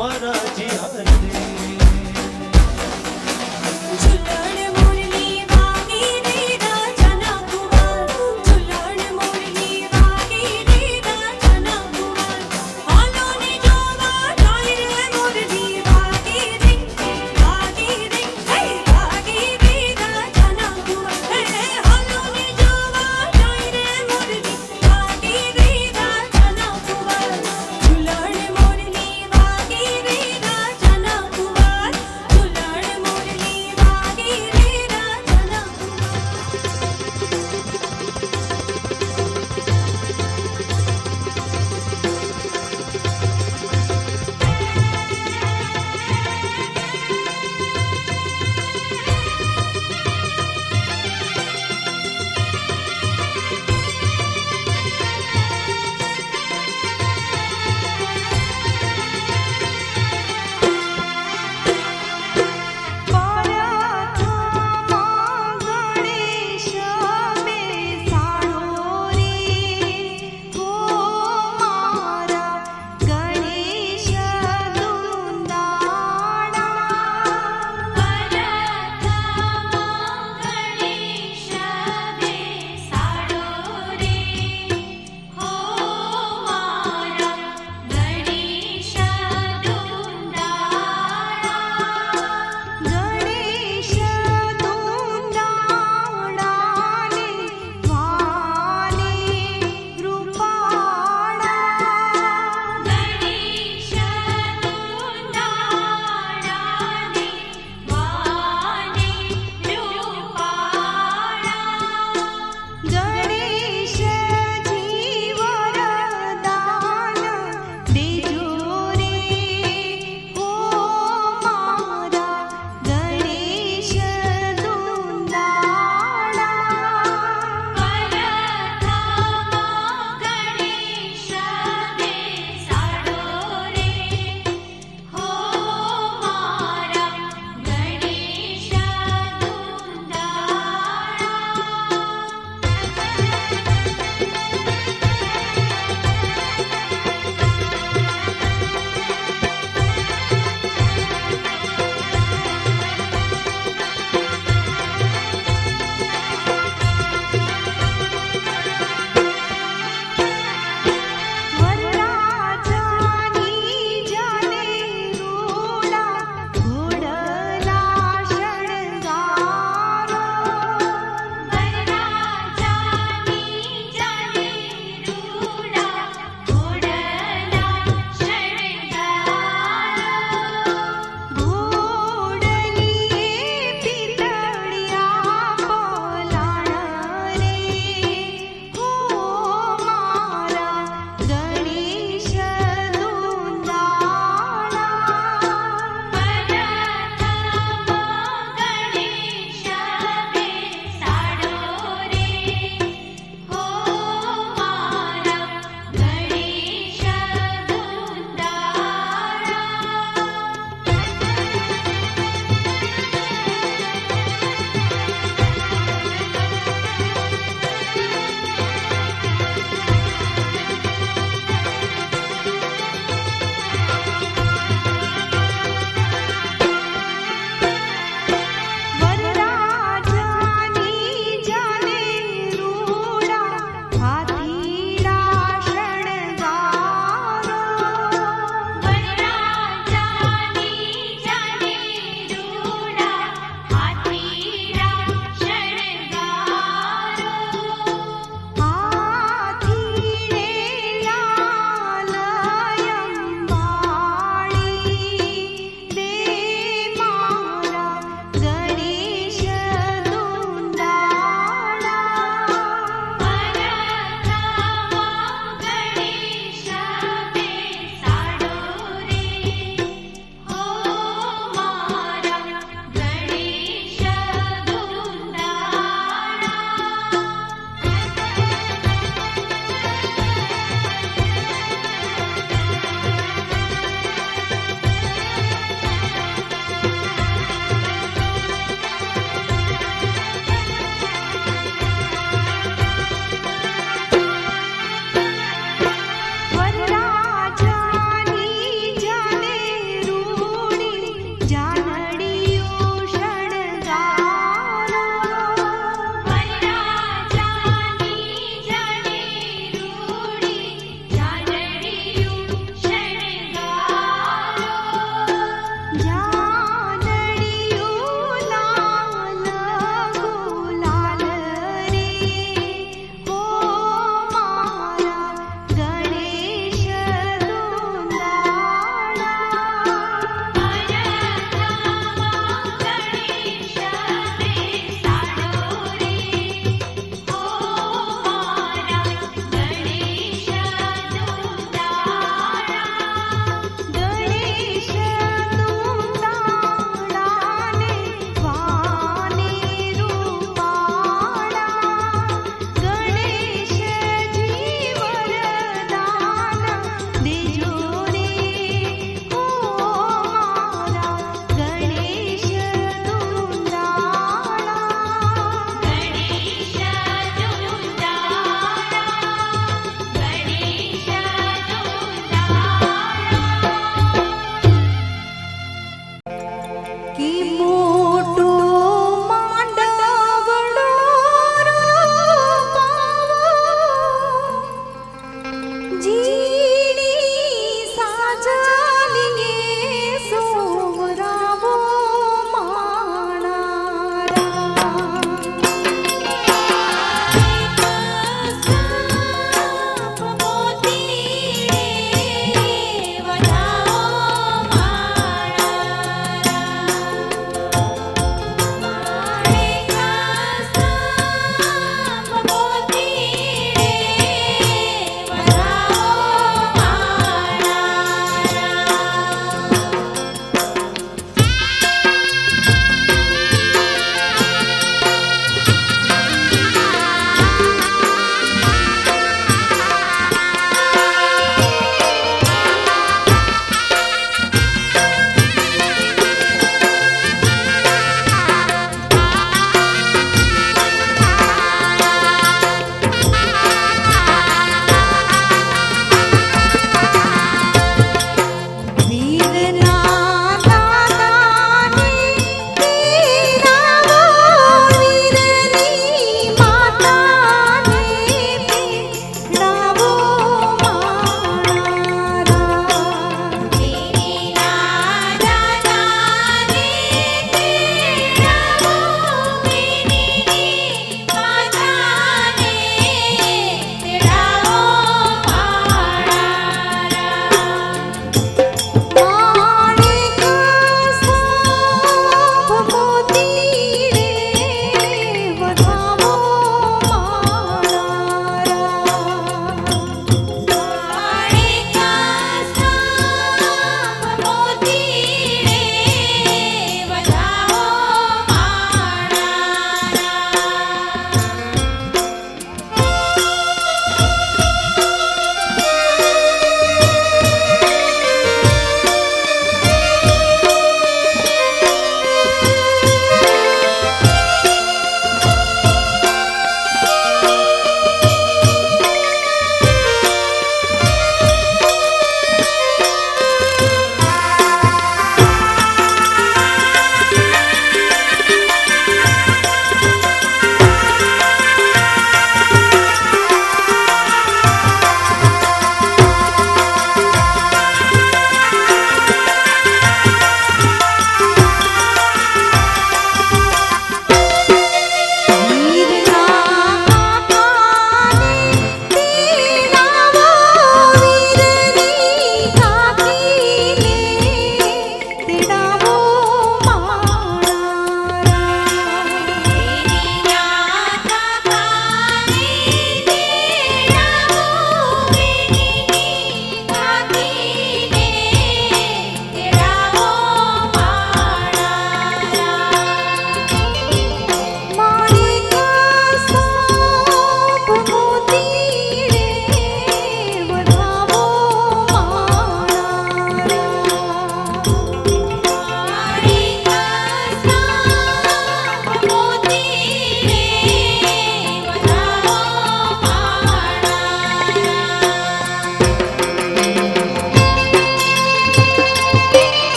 મારાજી હારે ઝુલણ મોરની વાગી રે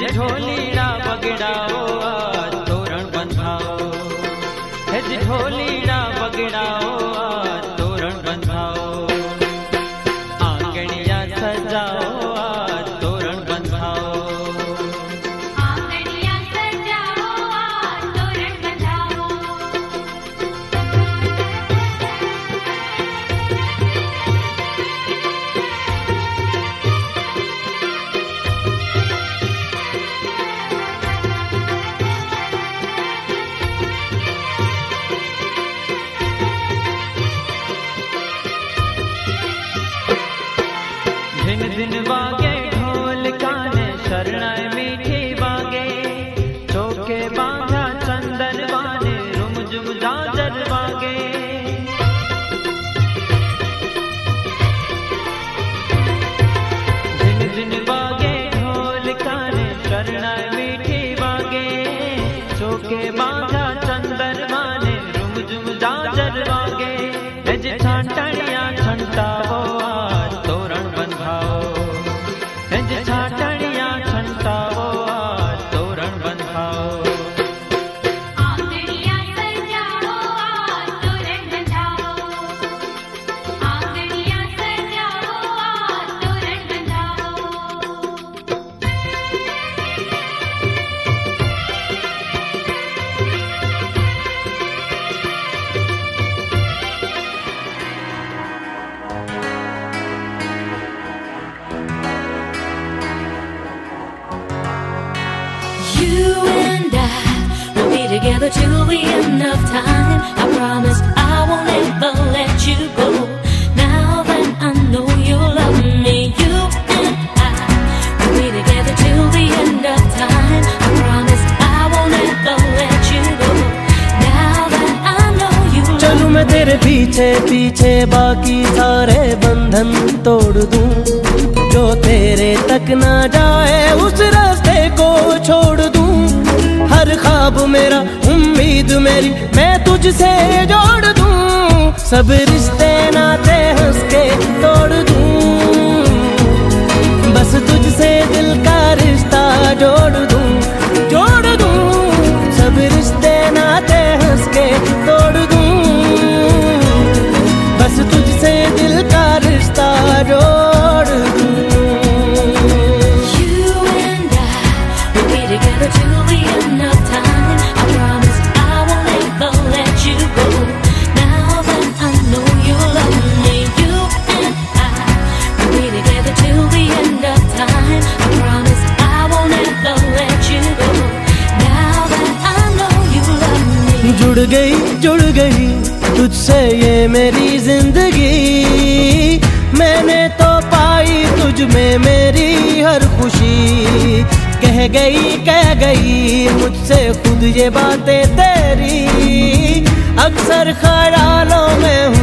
हेज ढोलीड़ा बगड़ाओ आज तोरण बंधाओ, हेज ढोलीड़ा बगड़ाओ आज तोरण बंधाओ, आंगणिया सजाओ आज तोरण बंधाओ, आंगणिया सजाओ आज तोरण बंधाओ। दिन दिन बागे ढोल काने शरणाई मीठी बागे, चौके बांधा चंदन बाने रुम जुम जाजर बागे, दिन दिन बागे ढोल काने शरणाई मीठी बागे, चौके बांधा चंदन बाने रुम जुम जाजर बागे, हेज छाटणिया छंटावो आज तोरण बंधाओ, हेज छाटणिया छंटावो आज तोरण बंधाओ, आंगणिया सजाओ आज तोरण बंधाओ, आंगणिया सजाओ आज तोरण बंधाओ। You and I will be together till the end of time. I promise I won't ever let you go. Now that I know you love me, you and I will be together till the end of time. I promise I won't ever let you go. Now that I know you love me. चलूं मैं तेरे पीछे पीछे बाकी सारे बंधन तोड़ दूं, जो तेरे तक ना जाए उस रास्ते को छोड़ दूं, हर ख्वाब मेरा उम्मीद मेरी मैं तुझसे जोड़ दूं, सब रिश्ते नाते हंस के तोड़ दूं, बस तुझसे दिल का रिश्ता जोड़ दूं, जोड़ दूं, सब रिश्ते नाते हंस के तोड़ दूं, बस तुझसे दिल का रिश्ता जोड़ दूं। You and I will be together till the end of time. I promise I won't ever let you go. Now that I know you love me, you and I will be together till the end of time. I promise I won't ever let you go. Now that I know you love me. जुड़ गई तुझसे ये मेरी जिंदगी, मैंने तो पाई तुझ में मेरी हर खुशी, कह गई मुझसे खुद ये बातें तेरी, अक्सर ख्यालों में हूँ